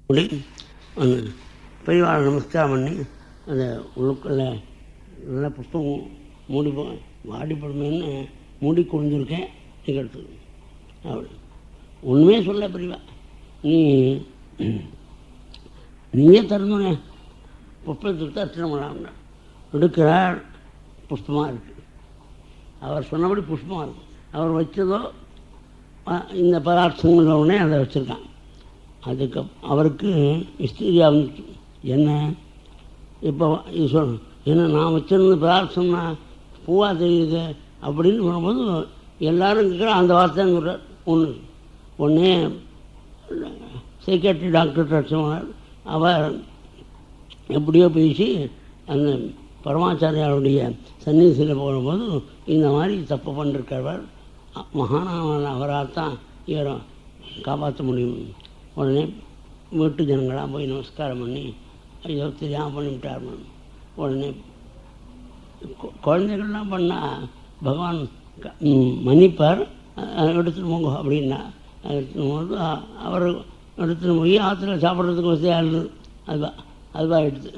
முடி அந்த பெரியவாளை நமஸ்காரம் பண்ணி அந்த உள்ளுக்குள்ள நல்லா புஷ்பம் மூடி வாடிப்படுமேன்னு மூடி கொண்டிருக்கேன் நிகழ்த்து. அப்படி ஒன்றுமே சொல்ல பெரியவா, நீயே திறந்தோனே புஷ்பத்துக்கு அர்ச்சனை பண்ணலாம். எடுக்கிறார், புஷ்பமாக இருக்குது. அவர் சொன்னபடி புஷ்பமாக இருக்கும். அவர் வச்சதோ இந்த பதார்த்தங்கள் உடனே அதை வச்சுருக்கான். அதுக்கு அவருக்கு மிஸ்டீரியா வந்துச்சு. என்ன இப்போ இது சொல்லணும், ஏன்னா நான் வச்சிருந்த பதார்த்தம்னா பூவாக தெரியுது அப்படின்னு சொல்லும்போது எல்லோரும் இருக்கிற அந்த வார்த்தைன்னு சொல்கிறார். ஒன்றே சைக்காட்ரி டாக்டர் சொன்னார். அவர் எப்படியோ பேசி அந்த பரமாச்சாரியாருடைய சந்நிதியில் போகும்போது இந்த மாதிரி தப்பு பண்ணிருக்கிறவர் மகானான அவரால் தான் இவரை காப்பாற்ற முடியும். உடனே வீட்டு ஜனங்களாக போய் நமஸ்காரம் பண்ணி ஐயோ தெரியாமல் பண்ணிவிட்டார். உடனே குழந்தைகள்லாம் பண்ணால் பகவான் மன்னிப்பார், எடுத்துகிட்டு போங்க அப்படின்னா எடுத்துன்னு போது அவர் எடுத்துன்னு போய் ஆற்றுல சாப்பிட்றதுக்கு வசதியாக இருந்தது. அதுவாக எடுத்து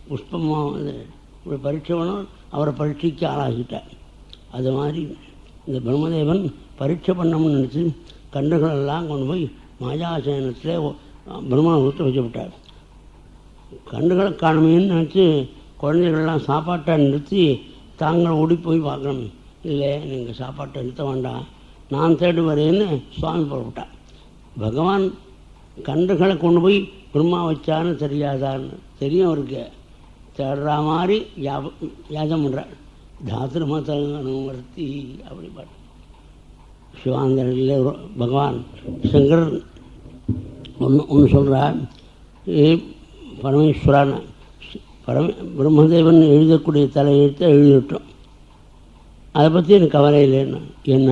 புஷ்பமாக இப்படி பரீட்சை பண்ணணும். அவரை பரீட்சைக்கு ஆளாகிட்டார். அது மாதிரி இந்த பிரம்மதேவன் பரீட்சை பண்ணணும்னு நினச்சி கன்றுகளெல்லாம் கொண்டு போய் மாயாசயனத்தில் பிரம்மனை ஊற்ற வச்சு விட்டார். கன்றுகளை காணுமேன்னு நினச்சி குழந்தைகள்லாம் சாப்பாட்டை நிறுத்தி தாங்கள் ஓடி போய் பார்க்கணும். இல்லை, நீங்கள் சாப்பாட்டை நிறுத்த வேண்டாம், நான் தேடி வரேன்னு சுவாமி புறப்பட்டார். பகவான் கன்றுகளை கொண்டு போய் பிரம்மா வச்சான்னு தெரியாதான்னு தெரியும். அவருக்கு தேடுற மாதிரி யாஜம் பண்ணுறார். தாத்திரமத்தனுவர்த்தி அப்படி பாட்டு சிவாந்தரில் பகவான் சங்கர் ஒன்று சொல்கிறார். பரமேஸ்வரான பிரம்மதேவன் எழுதக்கூடிய தலையெழுத்தை எழுதிவிட்டோம். அதை பற்றி எனக்கு கவலை இல்லைன்னு. என்ன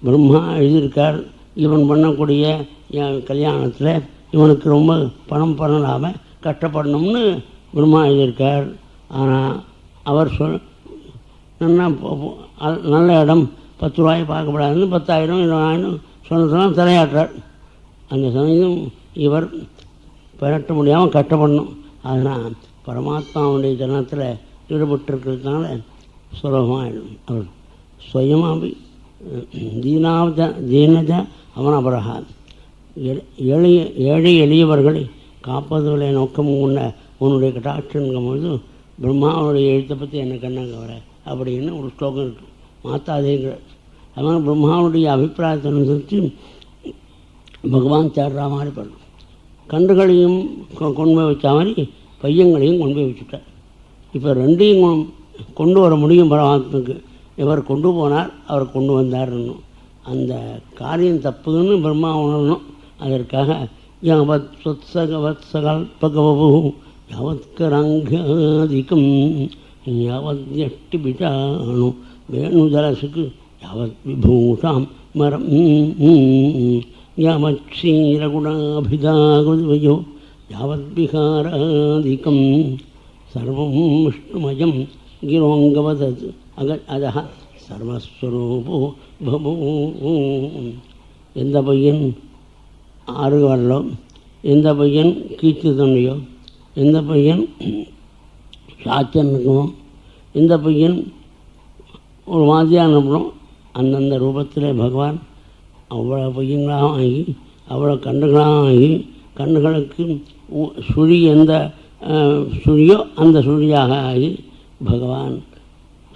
பிரம்மா எழுதியிருக்கார், இவன் பண்ணக்கூடிய கல்யாணத்தில் இவனுக்கு ரொம்ப பணம் பண்ணலாமல் கஷ்டப்படணும்னு பிரம்மா எழுதியிருக்கார். ஆனால் அவர் நல்ல இடம் 10 ரூபாய் பார்க்கப்படாதுன்னு 10,000 20,000 சொன்னதெல்லாம் தலையாட்டுறார். அந்த சமயம் இவர் பெறட்ட முடியாமல் கஷ்டப்படணும். அதனால் பரமாத்மாவுடைய ஜனத்தில் ஈடுபட்டிருக்கிறதுனால சுலபமாகிடும். அவர் சுயமாக தீனஜ அவனபரகா ஏழை எளியவர்களை காப்பதில் நோக்கம் உன்ன உன்னுடைய கட்டாட்சங்கும்போது பிரம்மாவுடைய எழுத்தை பற்றி என்ன கண்ணாங்க வர அப்படின்னு ஒரு ஸ்லோகம் இருக்குது. மாத்தாதேங்கிற அதனால் பிரம்மாவுடைய அபிப்பிராயத்தை அனுசரித்து பகவான் தேடுற மாதிரி பண்ணணும். கன்றுகளையும் கொண்டு போய் வச்ச மாதிரி பையங்களையும் கொண்டு போய் வச்சுட்டார். இப்போ ரெண்டையும் கொண்டு வர முடியும் பரமாத்மாவுக்கு. இவர் கொண்டு போனார், அவர் கொண்டு வந்தார்னு அந்த காரியம் தப்புன்னு பிரம்மா உணரணும். அதற்காக யாவத் சொத்சகவத்சகல்பகவபு யாவத்கரங்காதிக்கம் யாவத்யஷ்டி பிடாணு வேணுதரசுக்கு யாவத் விபூஷாம் மரம் யாவத் க்ஷீரகுணாபிதாகுவயோ யாவத் விகாராதிக்கம் சர்வம் விஷ்ணுமயம் கிரோங்கவதத் அதஹ சர்வஸ்வரூபோ பபூ. எந்த பையன் 6 வரலோ, எந்த பையன் கீச்சு தண்ணியோ, எந்த பையன் சாச்சனுக்குமோ, எந்த பையன் ஒரு மாதிரியாக அனுப்பணும், அந்தந்த ரூபத்தில் பகவான் அவ்வளோ பையங்களாக ஆகி அவ்வளோ கண்ணுகளாக ஆகி கண்ணுகளுக்கு சுழி எந்த சுழியோ அந்த சுழியாக ஆகி பகவான்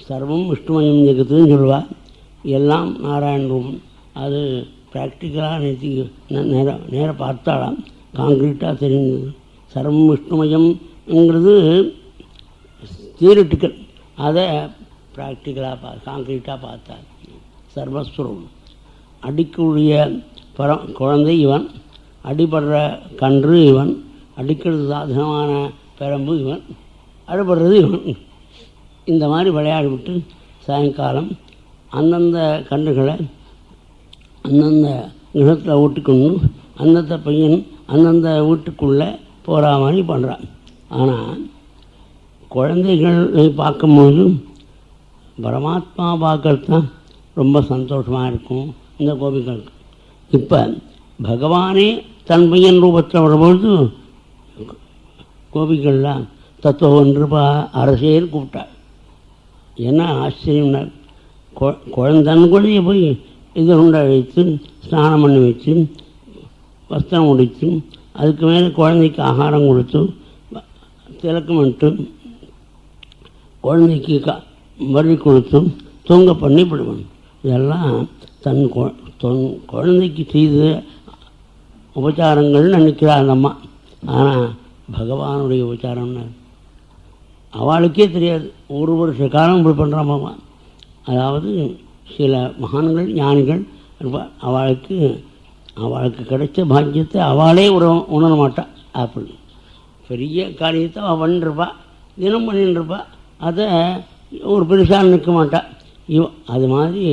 சர்வம் விஷ்ணுமயம் ஜெகத்துன்னு சொல்லுவாள். எல்லாம் நாராயண ரூபம். அது ப்ராக்டிக்கலாக நேராக பார்த்தாலாம், காங்கிரீட்டாக தெரிஞ்சது. சர்வம் விஷ்ணுமயம்ங்கிறது தியரிட்டிக்கல், அதை ப்ராக்டிக்கலாக காங்கிரீட்டாக பார்த்தார். சர்வஸ்வரூபம். அடிக்கக்கூடிய குழந்தை இவன், அடிபடுற கன்று இவன், அடிக்கிறது சாதனமான பெரம்பு இவன், அடிபடுறது இவன். இந்த மாதிரி விளையாடிவிட்டு சாயங்காலம் அந்தந்த கன்றுகளை அந்தந்த கிரகத்தில் ஓட்டிக்கொண்டு அந்தந்த பையன் அந்தந்த வீட்டுக்குள்ளே போகிற மாதிரி பண்ணுறான். ஆனால் குழந்தைகளை பார்க்கும்போது பரமாத்மா பார்க்கறது தான் ரொம்ப சந்தோஷமாக இருக்கும் இந்த கோபிகளுக்கு. இப்போ பகவானே தன் பையன் ரூபத்தில் வரும்பொழுது கோபிகள்லாம் தத்துவன்றுப்பா அரசேன்னு கூப்பிட்டாள். என்ன ஆச்சரியம்னா, தன் குழந்தைய போய் இதை உண்டை வைத்து ஸ்நானம் பண்ணி வச்சு வஸ்திரம் முடித்து அதுக்கு மேலே குழந்தைக்கு ஆகாரம் கொடுத்து திலக்கமிட்டு குழந்தைக்கு வரி கொடுத்து தூங்க பண்ணி விடுவான். இதெல்லாம் தன் குழந்தைக்கு செய்த உபச்சாரங்கள் நினைக்கிறார் அந்த அம்மா. ஆனால் பகவானுடைய உபச்சாரம்னு அவளுக்கே தெரியாது. ஒரு வருஷ காலம் இப்படி பண்ணுறாமாம்மா. அதாவது சில மகான்கள் ஞானிகள் அவளுக்கு கிடைச்ச பாக்கியத்தை அவளே உணர மாட்டாள். அப்படி பெரிய காரியத்தை அவள் பண்ணிருப்பா, தினம் பண்ணிட்டுருப்பா. அதை ஒரு பெருசாக நிற்க மாட்டாள். அது மாதிரி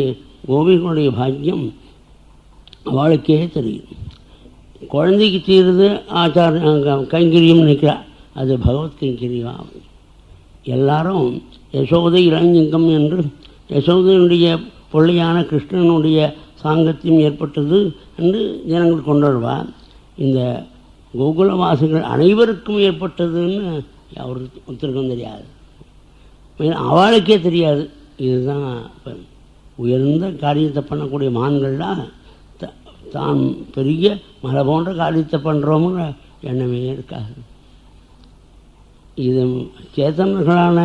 கோபிகளுடைய பாக்கியம் அவளுக்கே தெரியும். குழந்தைக்கு தீருது ஆச்சாரம் கைங்கரியம் நினைக்கிறாள், அது பகவத் கைங்கரியம். எல்லாரும் யசோதை இளஞ்சிங்கம் என்று யசோதையினுடைய பிள்ளையான கிருஷ்ணனுடைய சாங்கத்தியம் ஏற்பட்டது என்று ஜனங்கள் கொண்டாடுவார். இந்த கோகுலவாசிகள் அனைவருக்கும் ஏற்பட்டதுன்னு அவருக்கு ஒருத்தருக்கும் தெரியாது, அவளுக்கே தெரியாது. இதுதான் உயர்ந்த காரியத்தை பண்ணக்கூடிய மான்கள்லாம் தான் பெரிய மலை போன்ற காரியத்தை பண்ணுறோம்னு எண்ணமே இருக்காது. இது சேத்தனர்களான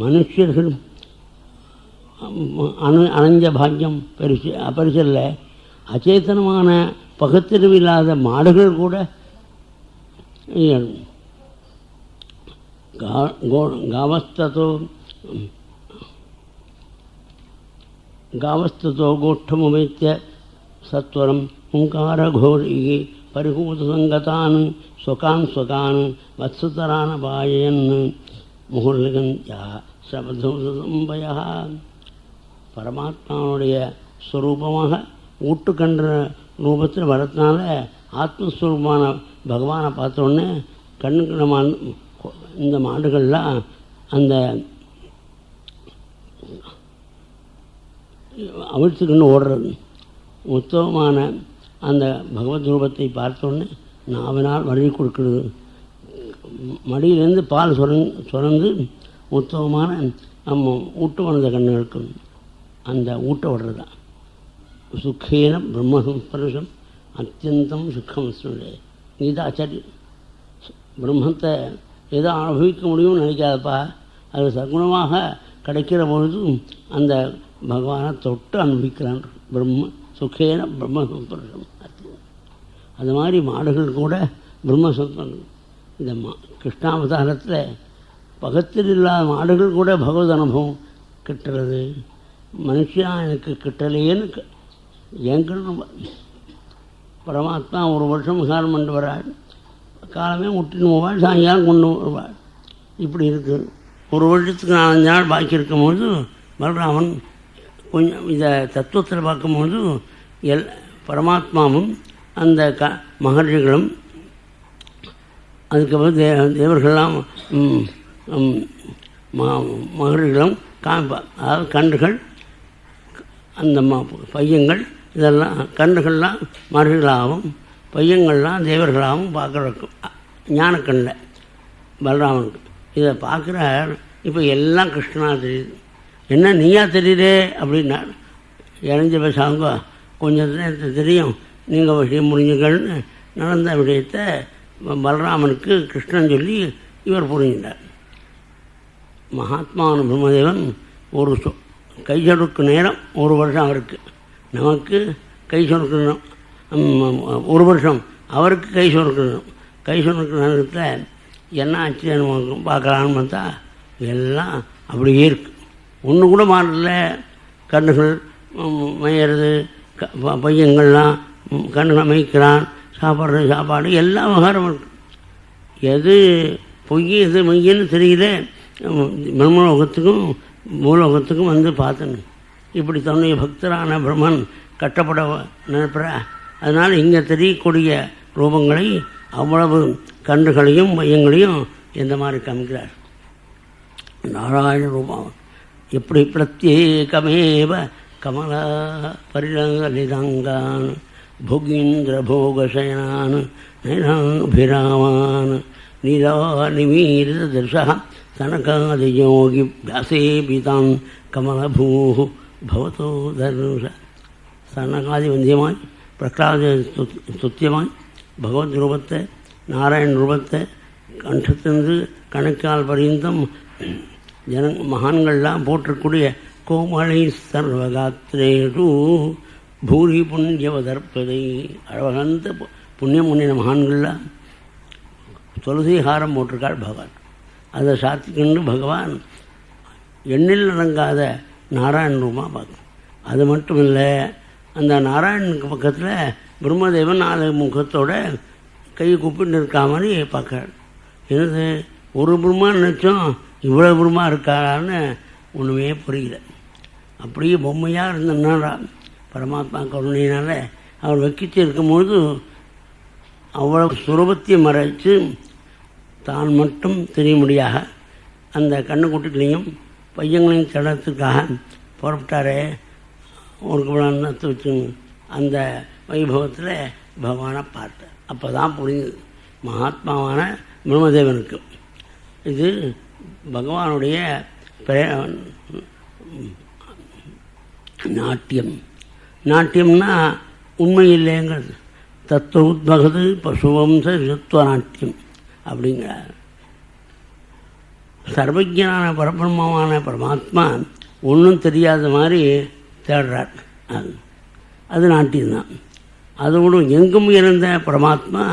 மனுஷர்கள் அணைஞ்ச பாக்கியம் பெருசில்ல. அச்சேத்தனமான பகுத்தறிவில்லாத மாடுகள் கூட காவஸ்தோ கோஷ்டமுமைத்திய சத்வரம் ஓங்கார கோரிகி பரிகூதசங்கதான் ஸ்வகான் வத்சுதரான பாயன் முகுர்லிகந்தியா சபதம்பய. பரமாத்மாவுடைய ஸ்வரூபமாக ஊட்டுக்கன்ற ரூபத்தில் வரதுனால ஆத்மஸ்வரூபமான பகவானை பார்த்தோன்னே கண்ணுக்கு இந்த மாடுகள்லாம் அந்த அவிழ்த்துக்கண்ணு ஓடுறது. உத்தமமான அந்த பகவத் ரூபத்தை பார்த்தோன்னே நாவினால் வழி கொடுக்குறது. மடியிலேருந்து பால் சுரந்து உத்தமமான நம்ம ஊட்டு வந்த கண்ணுகளுக்கு அந்த ஊட்ட விடுறது தான். சுக்கேன பிரம்மசம்பருஷம் அத்தியந்தம் சுக்கம் சொல்லே. கீதாச்சாரியம் பிரம்மத்தை ஏதோ அனுபவிக்க முடியும்னு நினைக்காதப்பா, அது சகுணமாக கிடைக்கிற பொழுது அந்த பகவானை தொட்டு அனுபவிக்கிறான். பிரம்ம சுக்கேன பிரம்மசம்பருஷம். அது மாதிரி மாடுகள் கூட பிரம்மசம்பரம். இந்த கிருஷ்ணாவதாரத்தில் பகத்தில் இல்லாத மாடுகள் கூட பகவத் அனுபவம் கிட்டுறது. மனுஷன் எனக்கு கிட்டலையேன்னு எங்கன்னு பரமாத்மா ஒரு வருஷம் விசாரம் பண்ணிட்டு வராள். காலமே விட்டுன்னு போவாள், சாயங்காலம் கொண்டு வருவாள். இப்படி இருக்குது. ஒரு வருஷத்துக்கு 4 நாள் பாக்கி இருக்கும்போது பலராமன் கொஞ்சம் இதை தத்துவத்தில் பார்க்கும்போது பரமாத்மாவும் அந்த மகர்ஷிகளும் அதுக்கப்புறம் தேவர்கள்லாம் மகர்ஷிகளும் காமிப்பார். அதாவது கன்றுகள் அந்த பையங்கள் இதெல்லாம் கன்றுகள்லாம் மகர்ஷிகளாகவும் பையங்கள்லாம் தேவர்களாகவும் பார்க்குறக்கும் ஞானக்கண்ணில் பலராமனுக்கு இதை பார்க்குறார். இப்போ எல்லாம் கிருஷ்ணனாக தெரியுது. என்ன நீயா தெரியுதே அப்படின்னா, இணைஞ்ச பேசாங்க கொஞ்சம் நேரத்தில் தெரியும், நீங்கள் விஷயம் முடிஞ்சுக்கள்னு நடந்த விஷயத்தை பலராமனுக்கு கிருஷ்ணன் சொல்லி இவர் புரிஞ்சிட்டார். மகாத்மான பிரம்மதேவன் ஒரு கை சொடுக்கு நேரம் 1 வருஷம் அவருக்கு, நமக்கு கை சொடுக்கணும் 1 வருஷம், அவருக்கு கை சொடுக்கணும். கை சொடுக்கு நேரத்தில் என்ன ஆச்சு பார்க்கலான்னு பார்த்தா எல்லாம் அப்படியே இருக்குது. ஒன்று கூட மாறல. கண்ணுகள் மேயறது, பையங்கள்லாம் கண்ணுகளை மேய்க்கிறான், சாப்பிட்ற சாப்பாடு எல்லாம் விவகாரம் இருக்குது. எது பொய் எது மெய்யன்னு தெரியல. பிரம்மலோகத்துக்கும் பூலோகத்துக்கும் வந்து பார்த்தணும். இப்படி தன்னுடைய பக்தரான பிரம்மன் கட்டப்பட நினைப்பிற. அதனால் இங்கே தெரியக்கூடிய ரூபங்களை அவ்வளவு கன்றுகளையும் மையங்களையும் எந்த மாதிரி காமிக்கிறார். நாராயண ரூபம் எப்படி பிரத்யேகமேவ கமலா பரிலங்கலிதங்கான் भोगीन्द्रभोगशयनान् नैनाभिरामान् नीलानिमीलितदृशः सनकादियोगिभ्यासेपितान् कमलभूः भवतो दर्श. சனகாதி வந்தியமாய் பிரகலாத துத்தியமாய் பகவத் ரூபத்தை நாராயண ரூபத்தை கண்டத்திலிருந்து கணக்கால் பரியந்தம் மகான்கள்லாம் போற்றக்கூடிய கோமளை சர்வகாத்திரேஷு பூரி புண்ணியவதற்பதை அழகந்த புண்ணியம் முன்னின மகான்கள்லாம் துளசி ஹாரம் போட்டிருக்காள் பகவான். அதை சாத்திக்கொண்டு பகவான் எண்ணில் அடங்காத நாராயண ரூபமாக பார்க்கணும். அது மட்டும் இல்லை, அந்த நாராயணனுக்கு பக்கத்தில் பிரம்மதேவன் 4 முகத்தோட கையை கூப்பிட்டு இருக்கா மாதிரி பார்க்குறாள். என்னது ஒரு பிரம்மா நினச்சோம், இவ்வளோ பிரம்மா இருக்காரான்னு ஒன்றுமே புரியல. அப்படியே பொம்மையாக இருந்தனாரா பரமாத்மா கருணையினால் அவர் வக்கிச்சு இருக்கும்போது அவ்வளவு சுரூபத்தை மறைச்சு தான் மட்டும் தெரியும்படியாக அந்த கண்ணுக்குட்டிகளையும் பையங்களையும் தடத்துக்காக புறப்பட்டாரே ஒரு குணத்தை வச்சு அந்த வைபவத்தில் பகவானை பார்த்தார். அப்போ தான் புரியுது மகாத்மாவான பிரம்மதேவனுக்கு இது பகவானுடைய நாட்டியம். நாட்டியம்னா உண்மை இல்லைங்கிறது. தத்துவ உத்பகது பசுவம்ச ரிஷத்துவ நாட்டியம் அப்படிங்கிறார். சர்வஜனான பரபிரம்மமான பரமாத்மா ஒன்றும் தெரியாத மாதிரி தேடுறார். அது நாட்டியம்தான். அதோடு எங்கும் இருந்த பரமாத்மா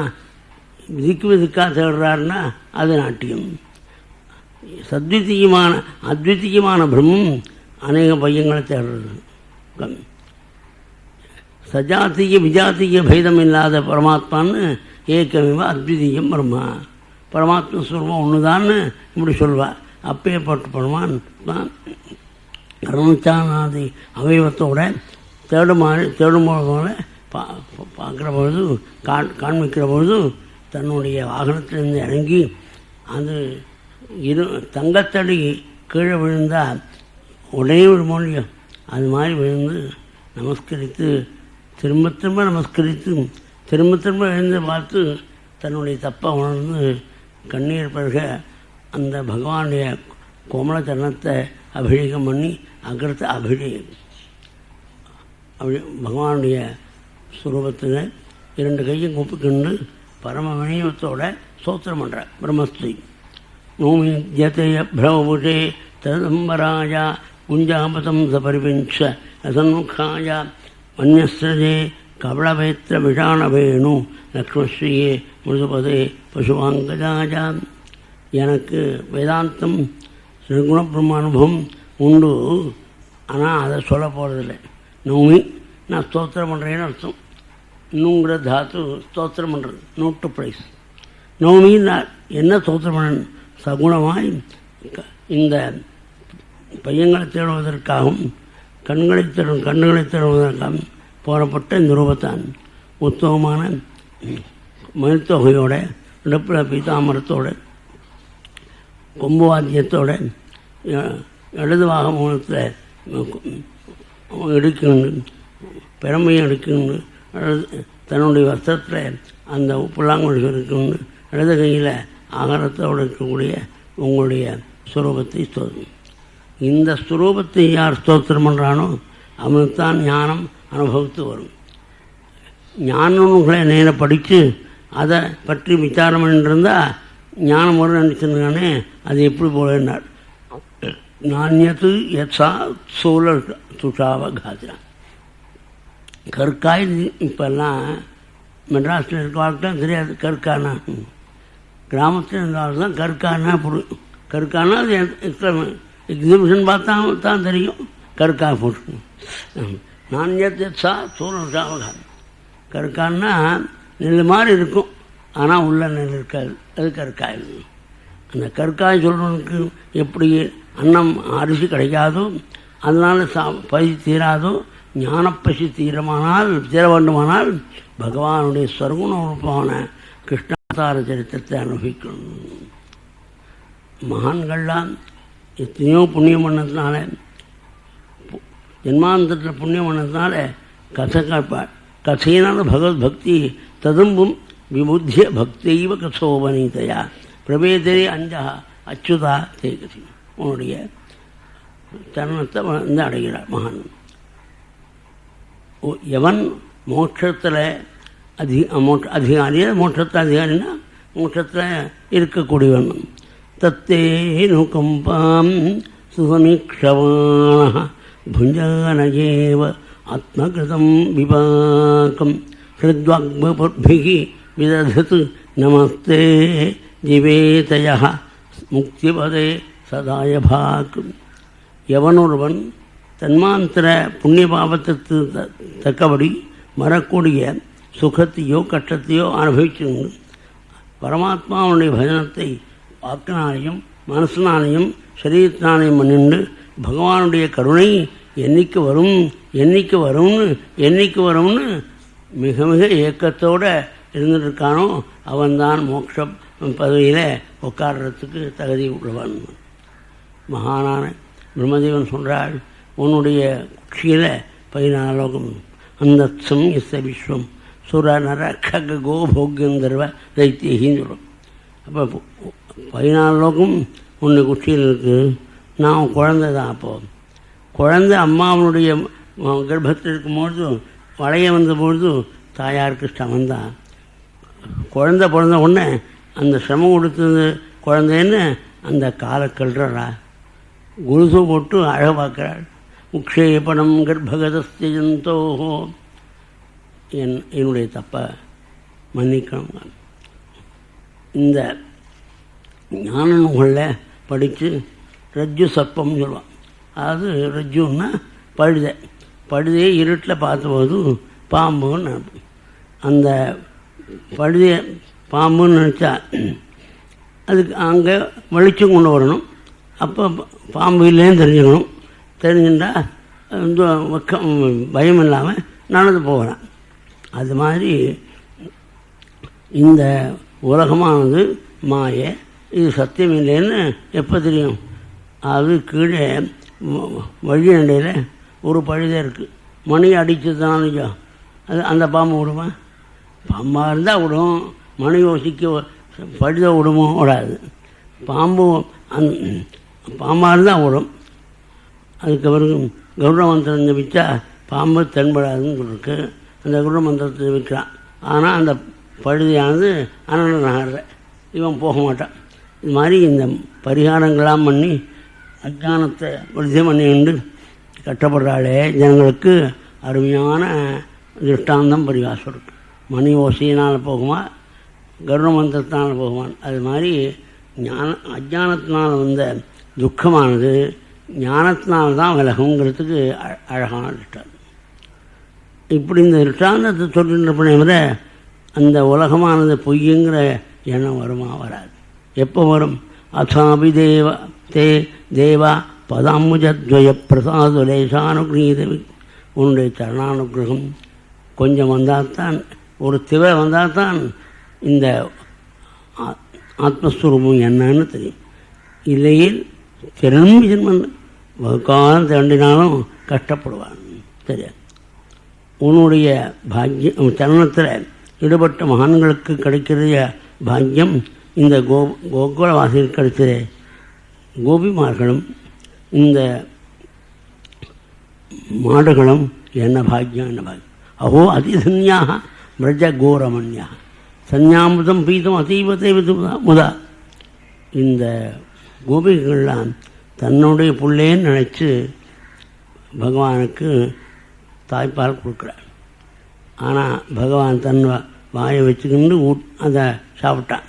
விதிக்காக தேடுறாருன்னா அது நாட்டியம். அத்விதீயமான பிரம்மம் அநேக பையங்களை தேடுறது. சஜாத்திய விஜாத்திய பைதம் இல்லாத பரமாத்மான்னு ஏக்கமிவ அத்விதீயம் பிரம்மா. பரமாத்மா சொல்லுவான் ஒன்று தான்னு இப்படி சொல்வார். அப்பேற்பட்ட பரமான் தான் கர்மச்சானாதி அவயவத்தோட தேடும்போது பார்க்குற பொழுது காண்பிக்கிற பொழுது தன்னுடைய வாகனத்திலிருந்து இறங்கி அது தங்கத்தடி கீழே விழுந்தால் உடனே ஒரு மொழியும் அது மாதிரி விழுந்து நமஸ்கரித்து திரும்ப திரும்ப நமஸ்கரித்து திரும்ப திரும்ப எழுந்து பார்த்து தன்னுடைய தப்பை உணர்ந்து கண்ணீர் பருக அந்த பகவானுடைய கோமல சரணத்தை அபிஷேகம் பண்ணி அகிரத்தை அபிஷேகம் பகவானுடைய சுரூபத்தில் 2 கையும் கூப்பிக்கொண்டு பரம வினயத்தோட ஸ்தோத்திரம் பண்ணுறார். பிரம்மஸ்ரீ நோமி ஜதய பிரபுஷே ததம்பராய குஞ்சாபதம் சபரிபிஞ்ச அசன்முகாய மன்யஸ்ரஜே கபளவேத்திர விஷாணவேணு லக்ஷ்மஸ்ரீயே மிருதுபதே பசுவாங்கஜாஜா. எனக்கு வேதாந்தம் நிர்குண பிரம்மானுபவம் உண்டு, ஆனால் அதை சொல்ல போகிறதில்லை. நோமி நான் ஸ்தோத்திரம் பண்ணுறேன்னு அர்த்தம். இன்னுங்கிற தாத்து ஸ்தோத்திரம் பண்ணுறது நோட்டு ப்ரைஸ். நோமி நான் என்ன ஸ்தோத்திரம் பண்ண சகுணமாய் இந்த பையங்களை தேடுவதற்காகவும் கண்களை தேடுவதற்காகவும் போறப்பட்ட இந்த ரூபத்தான் உத்தமமான மருத்தொகையோட இடுப்பில் பீதாமரத்தோட கொம்பு வாத்தியத்தோட இடது வாகமத்தில் எடுக்கணும், பெருமையும் எடுக்கணும், தன்னுடைய வஸ்திரத்தில் அந்த புல்லாங்குழல் இருக்கணும், இடது கையில் ஆகாரத்தோடு இருக்கக்கூடிய உங்களுடைய ஸ்வரூபத்தை ஸ்தோத்திரம். இந்த ஸ்வரூபத்தை யார் ஸ்தோத்திரம் பண்ணுறானோ அவனுக்குத்தான் ஞானம் அனுபவித்து வரும். ஞான நூல்களை நேர படித்து அதை பற்றி விசாரம் பண்ணிருந்தால் ஞானம் வரும் நினைச்சிருந்தானே அது எப்படி போலன்னார். நானியத்து யசா சோழ துஷாவ காத்திரான். கற்காய் இப்போல்லாம் மெட்ராஸில் இருக்கவாழ்தான் தெரியாது கற்கானா. கிராமத்தில் இருந்தாலும் தான் கற்கானா கற்கானா அது எக்ஸிபிஷன் பார்த்தா தான் தெரியும். கற்கா போட்டு நானியத்தா சோழ துஷாவ கற்கான்னா நெல் மாதிரி இருக்கும், ஆனால் உள்ள நெல் இருக்காது, அது கற்காய். அந்த கற்காய் சொல்கிறவனுக்கு எப்படி அன்னம் அரிசி கிடைக்காதோ அதனால் பசி தீராதோ, ஞானப்பசி தீர வேண்டுமானால் பகவானுடைய சர்க்குண ரூபமான கிருஷ்ணாவதார சரித்திரத்தை அனுபவிக்கணும். மகான்கள்லாம் எத்தனையோ புண்ணியம் பண்ணதுனால, ஜென்மாந்தத்தில் புண்ணியம் பண்ணதுனால கதையினால பகவத்பக்தி ததும்பும் விபுத்திய பக்தியைவ கசோபனீதையா பிரபேதரே அஞ்சா அச்சுதா தேகதி. உன்னுடைய தருணத்தை வந்து அடைகிறார் மகான். எவன் மோட்சத்தில் அதிகாரியா, மோட்சத்தில் அதிகாரினா மோட்சத்தில் இருக்கக்கூடியவன். தத்தேனு கம்பாம் சுசமீக்ஷவான புஞ்சானஜேவ ஆத்மகிருதம் விபாகம் ஹிருத்வாக்பிகி விததது நமஸ்தே ஜிவேதய முக்திபதே சதாய பாக். எவனொருவன் தன்மாந்திர புண்ணிய பாவத்திற்கு தக்கபடி வரக்கூடிய சுகத்தையோ கஷ்டத்தையோ அனுபவிச்சு பரமாத்மாவுடைய பஜனத்தை வாக்கினாலையும் மனசினாலையும் சரீரத்தினாலையும் பண்ணிண்டு பகவானுடைய கருணை என்னைக்கு வரும் என்னைக்கு வரும்னு மிக மிக ஏக்கத்தோடு இருந்துருக்கானோ அவன்தான் மோட்ச பதவியில் உட்கார்றதுக்கு தகுதி உள்ளவன். மகானான பிரம்மதேவன் சொல்கிறாள், உன்னுடைய குஷியில் 14 லோகம் அந்தத்சம் எஸ் விஸ்வம் சுர நர கக கோ போக்கியந்தர்வ தைத்தியகின்னு சொல்லும். அப்போ 14 லோகம் உன்னுடைய குஷியில் இருக்குது. நான் குழந்தை தான். அப்போது குழந்தை அம்மாவனுடைய கர்ப்பத்தில் இருக்கும்பொழுது வளைய வந்தபொழுது தாயாருக்கு சிரமம் தான். குழந்தை பிறந்த உடனே அந்த சிரமம் கொடுத்தது குழந்தைன்னு அந்த காலை கல்றா குருசு போட்டு அழ பார்க்கிறாள். உக்ஷேபணம் கர்ப்பகதஸ்தியந்தோ, என்னுடைய தப்பை மன்னிக்கணும். இந்த ஞான நூல்களில் படித்து ரஜ்ஜு சர்ப்பம்னு சொல்லுவான். அதாவது ரஜ்ஜுன்னா பழுதையை இருட்டில் பார்த்தபோது பாம்புன்னு நினைப்போம். அந்த பழுதையை பாம்புன்னு நினச்சா அதுக்கு அங்கே வெளிச்சம் கொண்டு வரணும். அப்போ பாம்பு இல்லைன்னு தெரிஞ்சுக்கணும். தெரிஞ்சுட்டா பயம் இல்லாமல் நடந்து போகிறான். அது மாதிரி இந்த உலகமானது மாயை, இது சத்தியம் இல்லைன்னு எப்போ தெரியும்? அது கீழே வழி நடையில் ஒரு பழுதை இருக்குது. மணி அடித்ததுனால அது அந்த பாம்பு விடுமா? பாம்பாக இருந்தால் விடும். மணி யோசிக்க பழுதை விடுமோ? விடாது. பாம்பு பாம்பாக இருந்தால் விடும். அதுக்கு பிறகு கருட மந்திரம் ஜபிச்சா பாம்பு தென்படாதுன்னு சொல்லிருக்கு. அந்த கருட மந்திரத்தை ஜபிக்கிறான். ஆனால் அந்த பழுதியானது அனந்த நகர இவன் போக மாட்டான். இது மாதிரி இந்த பரிகாரங்கள்லாம் பண்ணி அஜானத்தை விருத்தம் பண்ணிண்டு கஷ்டப்படுறாளே ஜனங்களுக்கு அருமையான திருஷ்டாந்தம் பரிகாசம் இருக்கு. மணி ஓசையினால் போகுமா, கருட மந்திரத்தினால் போகுமான். அது மாதிரி அஜானத்தினால் வந்த துக்கமானது ஞானத்தினால்தான் விலகுங்கிறதுக்கு அழகான திருஷ்டாந்தம். இப்படி இந்த திருஷ்டாந்தத்தை சொல்கின்ற அந்த உலகமானது பொய்யுங்கிற எண்ணம் வருமா? வராது. எப்போ வரும்? அசாபி தேவா பதாம்புஜத்வய பிரசாதுலேசானுகிரீதவி. உன்னுடைய சரணானுகிரகம் கொஞ்சம் வந்தால்தான், ஒரு திவை வந்தால்தான் இந்த ஆத்மஸ்வரூபம் என்னன்னு தெரியும். இல்லையில் திரும்பி ஜென்மன் வகுக்காலம் தண்டினாலும் கஷ்டப்படுவான். தெரியாது. உன்னுடைய பாக்கியம் சரணத்தில் ஈடுபட்ட மகான்களுக்கு கிடைக்கிற பாக்கியம் இந்த கோகுலவாசிகள் கிடைச்ச கோபிமார்களும் இந்த மாடுகளும் என்ன பாக்கியம், என்ன பாக்கியம். அஹோ அதிசன்யாக மிரஜ கோரமன்யாக சன்யாமிருதம் பீதம் அதீவத்தை முதா. இந்த கோபிகள்லாம் தன்னுடைய பிள்ளைன்னு நினச்சி பகவானுக்கு தாய்ப்பால் கொடுக்குறார். ஆனால் பகவான் தன் வாயை வச்சுக்கிண்டு அதை சாப்பிட்டான்.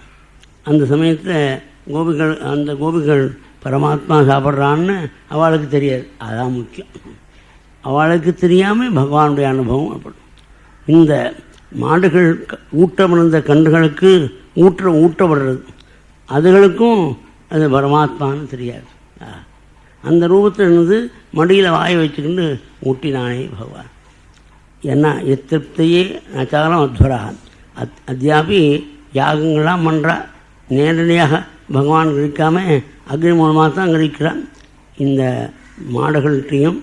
அந்த சமயத்தில் அந்த கோபிகள் பரமாத்மா சாப்பிட்றான்னு அவளுக்கு தெரியாது. அதான் முக்கியம். அவளுக்கு தெரியாமல் பகவானுடைய அனுபவம் ஏற்படும். இந்த மாடுகள் ஊட்டமிருந்த கன்றுகளுக்கு ஊட்டப்படுறது, அதுகளுக்கும் அது பரமாத்மான்னு தெரியாது. அந்த ரூபத்தில் இருந்து மடியில் வாயை வச்சுக்கிண்டு ஊட்டினானே பகவான். ஏன்னா எத்திருப்தையே நச்சாரம் அத்வராக அத்தியாபி யாகங்கள்லாம் பண்ணுறா. நேரடியாக பகவான் கிடைக்காமல் அக்னி மூலமாக தான் கிடைக்கிறான். இந்த மாடுகள்கிட்டையும்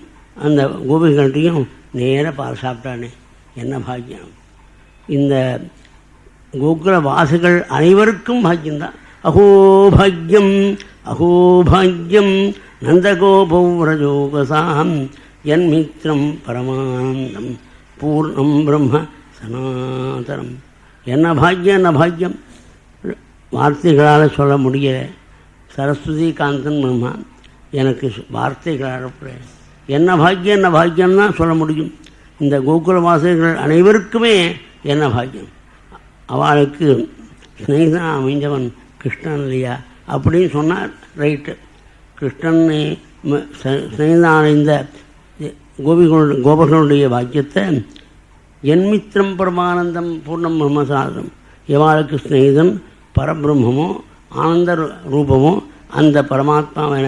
அந்த கோபிகள்கிட்டையும் நேராக பால் சாப்பிட்டானே, என்ன பாக்கியம். இந்த கோகுல வாசிகள் அனைவருக்கும் பாக்கியம்தான். அகோபாகியம் அகோபாகியம் நந்தகோபௌரஜோகசாம் என்மித்ரம் பரமானந்தம் பூர்ணம் பிரம்ம சனாதனம். என்ன பாக்கியம் என்ன பாக்கியம், வார்த்தைகளால் சொல்ல முடியல. சரஸ்வதி காந்தன் பிரம்மா எனக்கு வார்த்தைகளால் என்ன பாக்கியம் என்ன பாக்கியம்தான் சொல்ல முடியும். இந்த கோகுல வாசிகள் அனைவருக்குமே என்ன பாக்கியம். அவளுக்கு ஸ்நேகிதன் அமைஞ்சவன் கிருஷ்ணன் இல்லையா அப்படின்னு சொன்னார். ரைட்டு, கிருஷ்ணனை ஸ்நேகிதன் அடைந்த கோபர்களுடைய பாக்கியத்தை என்மித்திரம் பரமானந்தம் பூர்ணம் பிரம்மசாதனம். இவாளுக்கு ஸ்நேகிதன் பரபிரம்மமோ ஆனந்த ரூபமோ அந்த பரமாத்மாவை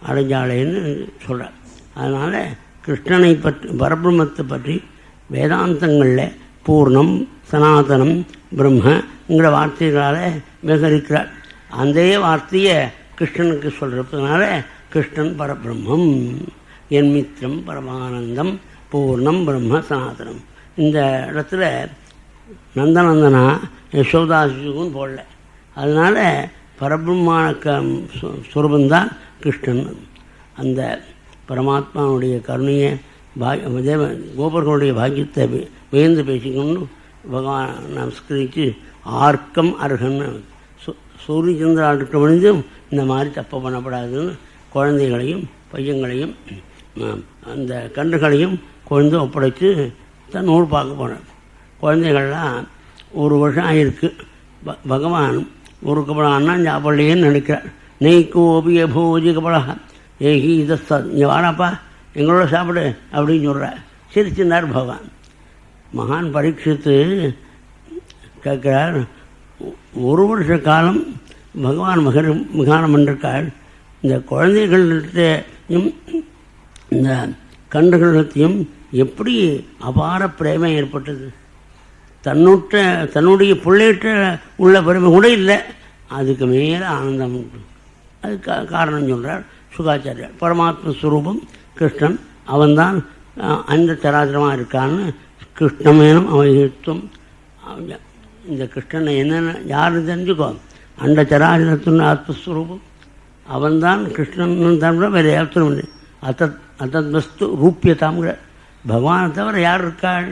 அடைஞ்சாலேன்னு சொல்கிறார். அதனால் கிருஷ்ணனை பற்றி பரபிரம்மத்தை பற்றி வேதாந்தங்களில் பூர்ணம் சனாதனம் பிரம்மங்கிற வார்த்தைகளால் விவகரிக்கிறார். அந்த வார்த்தையை கிருஷ்ணனுக்கு சொல்கிறதுனால கிருஷ்ணன் பரபிரம்மம், என்மித்திரம் பரமானந்தம் பூர்ணம் பிரம்ம சனாதனம். இந்த இடத்துல நந்தநந்தனா யசோதாசுக்கும் போடல. அதனால் பரபிரம்மான சுரூபந்தான் கிருஷ்ணன். அந்த பரமாத்மாவுடைய கருணையை கோபர்களுடைய பாக்கியத்தை வியந்து பேசிக்கொண்டு பகவான் நமஸ்கரித்து ஆர்க்கம் அருகன்னு சூரிய சந்திராட்டு முடிஞ்சும் இந்த மாதிரி தப்பு பண்ணப்படாதுன்னு குழந்தைகளையும் பையங்களையும் அந்த கன்றுகளையும் குழந்தை ஒப்படைத்து தான் நூறு பார்க்க போனார். குழந்தைகள்லாம் ஒரு வருஷம் ஆகிருக்கு. பகவான் ஒரு கபடம் அண்ணன் சாப்பிடலையேன்னு நினைக்கிறார். நெய்க்கு ஓபிய பூஜி கபடா ஏகி இதஸ்தா, இங்கே வாடாப்பா எங்களோட சாப்பிடு அப்படின்னு சொல்கிறார். சிரிச்சிருந்தார் பகவான். மகான் பரீட்சித்து கேட்குறார், ஒரு வருஷ காலம் பகவான் மிகானம் பண்ணிருக்காள். இந்த குழந்தைகள்கிட்டையும் இந்த கன்றுகளிடத்தையும் எப்படி அபார பிரேமை ஏற்பட்டது. தன்னுடைய பிள்ளைகிட்ட உள்ள பெருமை கூட இல்லை, அதுக்கு மேலே ஆனந்தம் உண்டு. அதுக்கு காரணம் சொல்கிறார் சுகாச்சாரியார். பரமாத்ம ஸ்வரூபம் கிருஷ்ணன், அவன்தான் அந்த சராச்சரமாக இருக்கான்னு கிருஷ்ணமேனும் அவகித்துவம். இந்த கிருஷ்ணனை என்னென்ன யாருன்னு தெரிஞ்சுக்கோ. அண்ட சராச்சரத்தின் ஆத்மஸ்வரூபம் அவன்தான் கிருஷ்ணன் தவிர வேறு யாத்திரம் இல்லை. அத்தத் வஸ்து ரூபியதாங்கிற பகவானை தவிர யார் இருக்காள்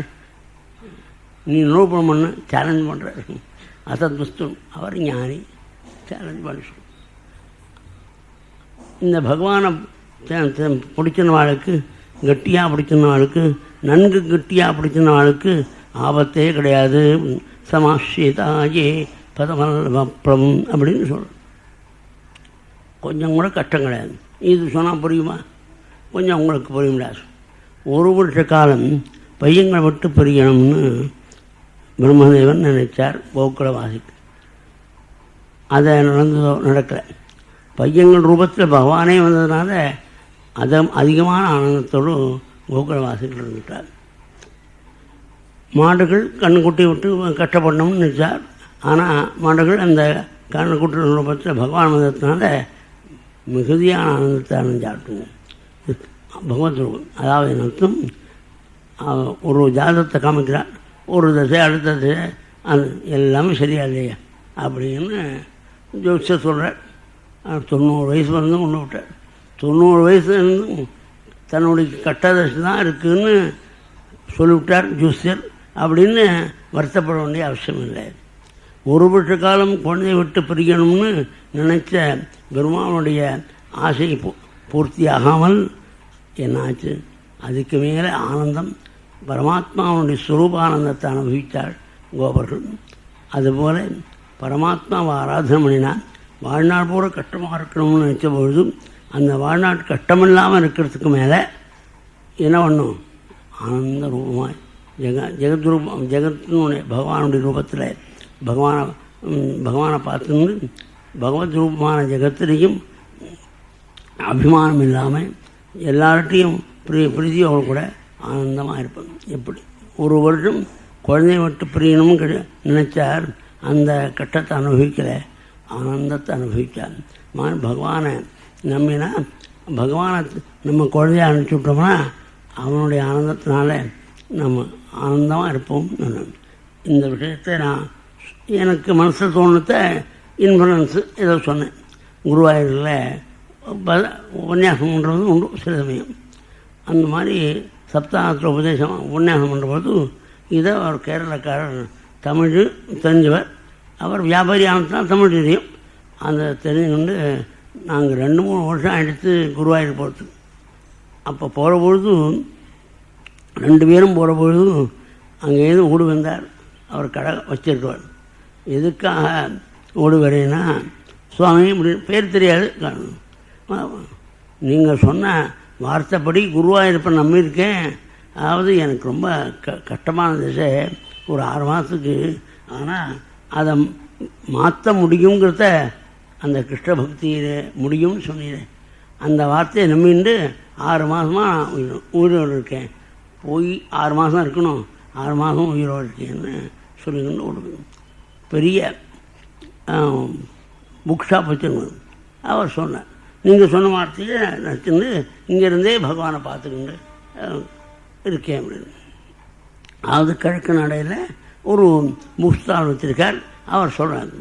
நீ நிரூபணம் பண்ண சேலஞ்ச் பண்ணுறார். அசத் வஸ்து அவர் ஞானி சேலஞ்ச் பண்ண. இந்த பகவானை பிடிச்சினவாளுக்கு கட்டியாக பிடிச்சினவாளுக்கு நன்கு கட்டியாக பிடிச்சினவாளுக்கு ஆபத்தே கிடையாது. சமாஷிதாயே பதமல்வப்ரம் அப்படின்னு சொல்கிறோம். கொஞ்சம் கூட கஷ்டம் கிடையாது. இது சொன்னால் புரியுமா? கொஞ்சம் உங்களுக்கு புரியும்டா. ஒரு வருஷ காலம் பையங்களை விட்டு பிரியணும்னு பிரம்மதேவன் நினைச்சார் கோகுலவாசிக்கு. அதை நடக்கலை. பையங்கள் ரூபத்தில் பகவானே வந்ததுனால அதிகமான ஆனந்தத்தோடு கோகுலவாசிகள் இருந்துட்டார். மாடுகள் கண்ணுக்குட்டி விட்டு கஷ்டப்படணும்னு நினைச்சார். ஆனால் மாடுகள் அந்த கண்ணுக்குட்டி ரூபத்தில் பகவான் வந்ததுனால மிகுதியான ஆனந்தத்தை அடைஞ்சாட்டுங்க. பகவத் ரூபம். அதாவது என்னத்தும் ஒரு ஜாதகத்தை காமிக்கிறார். ஒரு தசை அடுத்த தசை அது எல்லாமே சரியா இல்லையா அப்படின்னு ஜோசியர் சொல்கிறார். 90 வயசு வந்து கொண்டு விட்டார். 90 வயசு இருந்தும் தன்னுடைய கட்டாதசை தான் இருக்குதுன்னு சொல்லிவிட்டார் ஜோசியர் அப்படின்னு வருத்தப்பட வேண்டிய அவசியம் இல்லை. ஒரு வருஷ காலம் குழந்தையை விட்டு பிரிக்கணும்னு நினைச்ச பெருமானுடைய ஆசை பூர்த்தி ஆகாமல் என்னாச்சு? அதுக்கு மேலே ஆனந்தம் பரமாத்மாவுடைய சுரூபானந்தத்தை அனுபவித்தாள் கோபர்கள். அதுபோல் பரமாத்மாவை ஆராதனை பண்ணினா வாழ்நாள் பூரா கஷ்டமாக இருக்கணும்னு நினச்ச பொழுதும் அந்த வாழ்நாள் கஷ்டமில்லாமல் இருக்கிறதுக்கு மேலே என்ன பண்ணும்? ஆனந்த ரூபமாய் ஜெகத்ரூபம் ஜெகத்தினுடைய பகவானுடைய ரூபத்தில் பகவானை பார்த்துன்னு பகவத் ரூபமான ஜெகத்திலையும் அபிமானம் இல்லாமல் எல்லார்ட்டையும் பிரீதியோடு கூட ஆனந்தமாக இருப்பாங்க. எப்படி ஒரு வருஷம் குழந்தைய விட்டு பிரியணும்னு நினைச்சார். அந்த கட்டத்தை அனுபவிக்கலை, ஆனந்தத்தை அனுபவித்தார். பகவானை நம்பினா பகவானை நம்ம குழந்தைய அனுப்பிச்சி விட்டோம்னா அவனுடைய ஆனந்தத்தினால நம்ம ஆனந்தமாக இருப்போம். இந்த விஷயத்தை நான் எனக்கு மனசில் தோணுத்த இன்ஃபுளுன்ஸு ஏதோ சொன்னேன். குருவாயூரில் உபன்யாசம் பண்ணுறது உண்டு சில சமயம். அந்த மாதிரி சப்தாகத்தில் உபதேசம் உபன்யாசம் பண்ணுறபோது இதை அவர் கேரளக்காரர் தமிழ் தெரிஞ்சவர், அவர் வியாபாரி ஆனதுதான் தமிழ் தெரியும். அந்த தெரிஞ்சுக்கொண்டு நாங்கள் 2-3 வருஷம் எடுத்து குருவாயூர் போகிறதுக்கு. அப்போ போகிற பொழுது 2 பேரும் போகிற பொழுது அங்கேருந்து ஓடி வந்தார். அவர் கடை வச்சிருக்கவர். எதுக்காக ஓடி வரேன்னா, சுவாமி இப்படி பேர் தெரியாது, நீங்கள் சொன்ன வார்த்தைப்படி குருவாயூரப்பன் நம்பியிருக்கேன். அதாவது எனக்கு ரொம்ப கஷ்டமான திசை, ஒரு 6 மாதத்துக்கு. ஆனால் அதை மாற்ற முடியுங்கிறத அந்த கிருஷ்ண பக்தியில் முடியும்னு சொன்னீங்க. அந்த வார்த்தையை நம்பிட்டு 6 மாதமாக நான் உயிரோடு இருக்கேன். போய் 6 மாதம் இருக்கணும், 6 மாதம் உயிரோடு இருக்கேன்னு சொல்லிக்கிட்டு ஒரு பெரிய புக் ஷாப் வச்சுருந்தது. அவர் சொன்னார், நீங்கள் சொன்ன வார்த்தையை நச்சுன்னு இங்கேருந்தே பகவானை பார்த்துக்கிண்டு இருக்கேன் அப்படின்னு. அதாவது கிழக்கு நடையில் ஒரு புக் ஸ்டால் வச்சுருக்கார். அவர் சொல்கிறார்,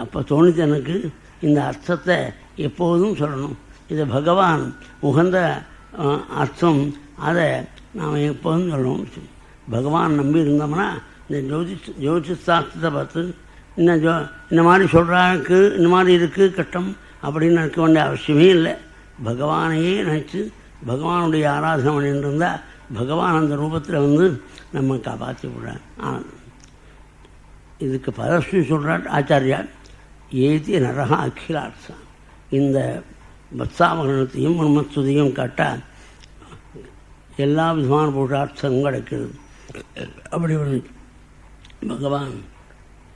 அப்போ தோணித்து எனக்கு இந்த அர்த்தத்தை எப்போதும் சொல்லணும். இது பகவான் உகந்த அர்த்தம், அதை நாம் எப்போதும் சொல்லணும். பகவான் நம்பி இருந்தோம்னா இந்த ஜோதிஷ் சாஸ்திரத்தை பார்த்து இந்த மாதிரி சொல்கிறாருக்கு, இந்த மாதிரி இருக்குது கஷ்டம் அப்படின்னு இருக்க வேண்டிய அவசியமே இல்லை. பகவானையே நினச்சி பகவானுடைய ஆராதனை பண்ணிட்டு இருந்தால் பகவான் அந்த ரூபத்தில் வந்து நம்ம காப்பாற்றி விடுறார். ஆனந்தம். இதுக்கு பரஸ்வி சொல்கிறார் ஆச்சாரியா, ஏதி நரகா அகிலார்த்தா. இந்த பத்சாமகரணத்தையும் பிரம்மஸ்துதியும் கேட்டால் எல்லா விதமான புருஷார்த்தமும் கிடைக்கிறது. அப்படி ஒரு பகவான்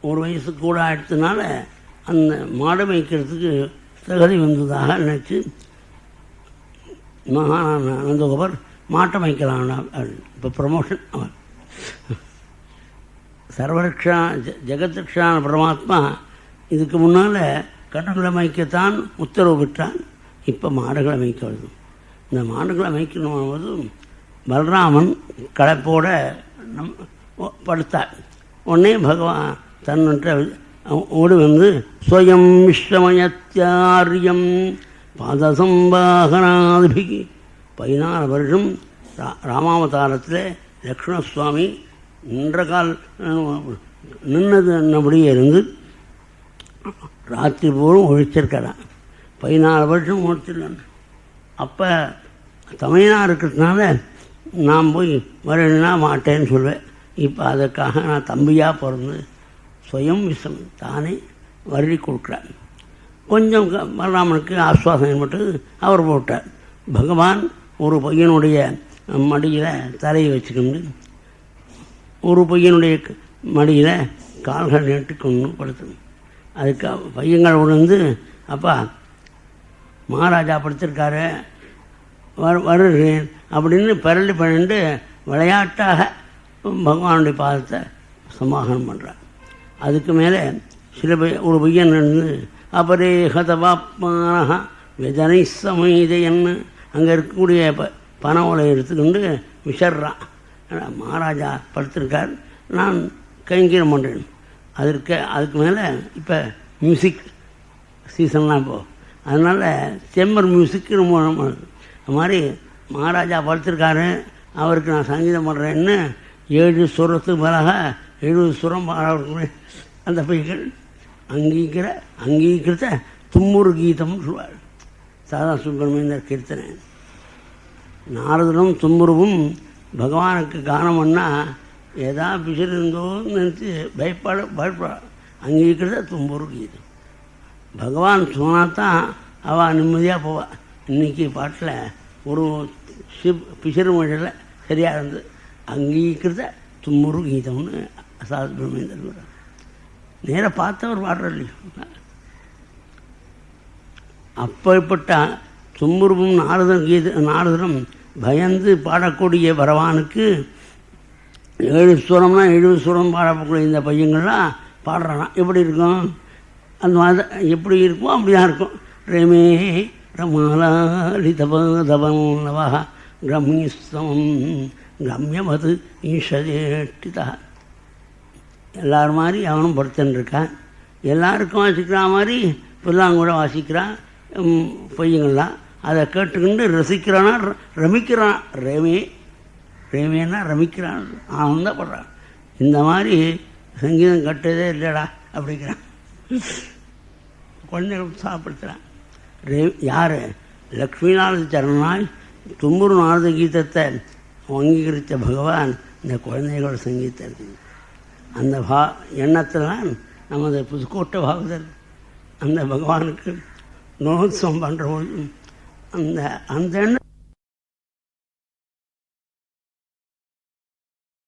ஒரு வயசு கூட ஆயிடுத்துனால அந்த மாடு மேய்க்கிறதுக்கு தகுதி வந்ததாக நினச்சி நந்தகோபர் மாட்டை மேய்க்கலாம்னா இப்போ ப்ரமோஷன். அவன் சர்வரக்ஷா ஜெகத்ரக்ஷான பரமாத்மா இதுக்கு முன்னால் கட்டங்களை மேய்க்கத்தான் உத்தரவு பெற்றான். இப்போ மாடுகளை மேய்க்க வருது. இந்த மாடுகளை மேய்க்கணும் போது பலராமன் களைப்போட படுத்தார். உடனே பகவான் தன்னுன்ற ஓடு வந்து ஸ்வயம் விஸ்வமயத்யாரியம் பாதசம்பாகனாதிபிகி 14 வருஷம் ராமாவதாரத்தில் லக்ஷ்மணசுவாமி நின்னபடியே இருந்து ராத்திரி போலும் ஒழிச்சிருக்கிறான். 14 வருஷம் ஒழிச்சிருக்கான். அப்போ தமிழனாக இருக்கிறதுனால நான் போய் வரணுன்னா மாட்டேன்னு சொல்லுவேன். இப்போ அதற்காக நான் தம்பியாக பிறந்து சுயம் விஷம் தானே வருடி கொடுக்குறார். கொஞ்சம் பலராமனுக்கு ஆஸ்வாசனை மட்டும் அவர் போட்டார். பகவான் ஒரு பையனுடைய மடியில் தலையை வச்சுக்கொண்டு ஒரு பையனுடைய மடியில் கால்கள் நட்டு கொண்டு படுத்தணும். அதுக்கு பையங்கள் உணர்ந்து, அப்பா மகாராஜா படுத்திருக்காரு வருகிறேன் அப்படின்னு பரளி பண்ணிட்டு விளையாட்டாக பகவானுடைய பாதத்தை சமாகனம் பண்ணுறார். அதுக்கு மேலே சில ஒரு பையன் இருந்து அபரே ஹதபாப்மான வெதனை சமைதையன்னு அங்கே இருக்கக்கூடிய பனவலை எடுத்துக்கொண்டு விசர்றான். மகாராஜா படுத்திருக்கார், நான் கைங்கீரம் பண்ணுறேன். அதுக்கு மேலே இப்போ மியூசிக் சீசன்லாம் இப்போது, அதனால் செம்மர் மியூசிக் ரொம்ப அது மாதிரி மகாராஜா படுத்திருக்காரு, அவருக்கு நான் சங்கீதம் பண்ணுறேன்னு 7 சுரத்துக்கு மேலாக 70 சுரம் பாடக்கூடிய அந்த பையன் அங்கீகிருத்த தும்முரு கீதம்னு சொல்வார். சாதா சுப்பிரமணியர் கீர்த்தனை. நாரதனும் தும்முருவும் பகவானுக்கு கானம் பண்ணால் ஏதா பிசிறு இருந்தோன்னு நினச்சி பயப்பட அங்கீகிருத்த தும்புரு கீதம். பகவான் சொன்னாதான் அவள் நிம்மதியாக போவாள். இன்றைக்கி பாட்டில் ஒரு பிசிறு மொழியில் சரியாக இருந்து அங்கீகிருத்த தும்முரு கீதம்னு சாத பிரம்மேந்தர் நேராக பார்த்தவர் பாடுற இல்லையோ. அப்படிப்பட்ட தும்முருவும் நாரதனும் பயந்து பாடக்கூடிய பகவானுக்கு 7 சுரம்னா 70 சுரம் பாடக்கூடிய இந்த பையங்கள்லாம் பாடுறான். எப்படி இருக்கும்? அந்த மாதிரி எப்படி இருக்கும் அப்படி தான் இருக்கும். ரமே ரமாலிதபதபன்னவா ரம்யஸ்தமம் ரம்யமது ஈஷதேட்டிதா. எல்லாரும் மாதிரி அவனும் படுத்துன்னு இருக்கான். எல்லாருக்கும் வாசிக்கிற மாதிரி புல்லாங்கூட வாசிக்கிறான் பையங்கள்லாம். அதை கேட்டுக்கிண்டு ரசிக்கிறானா ரமிக்கிறான். ரேமியன்னா ரமிக்கிறான், ஆனந்தப்படுறான். இந்த மாதிரி சங்கீதம் கட்டதே இல்லைடா அப்படிங்கிறான். குழந்தைகள் உற்சாகப்படுத்துகிறான். யார்? லக்ஷ்மிநாத சரணாய் தும்புரு நாரத கீதத்தை அங்கீகரித்த பகவான் இந்த குழந்தைகளோட சங்கீதம் இருக்குது. அந்த எண்ணத்தில் தான் நமது புதுக்கோட்டை பாகவதர் அந்த பகவானுக்கு நோத்சவம் பண்ணுற பொழுது அந்த எண்ணம்